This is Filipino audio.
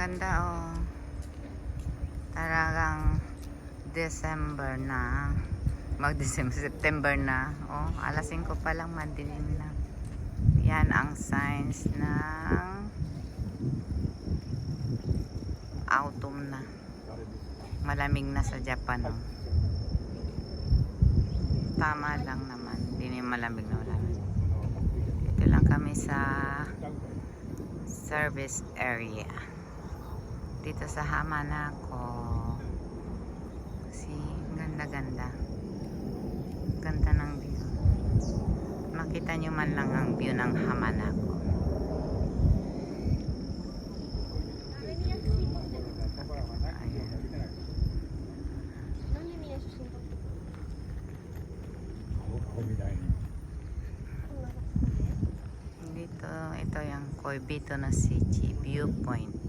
ganda oh. Talagang December na. Mag-December, September na. Oh, alas 5 pa lang madilim na. Yan ang signs ng autumn na. Malamig na sa Japan. Oh. Tama lang naman. Hindi na malamig na wala. Dito lang kami sa service area. Dito sa Hamanako. Kasi ganda-ganda. Ganda ng view. Makita nyo man lang ang view ng Hamanako. Dito, ito yung Koibito na City Viewpoint.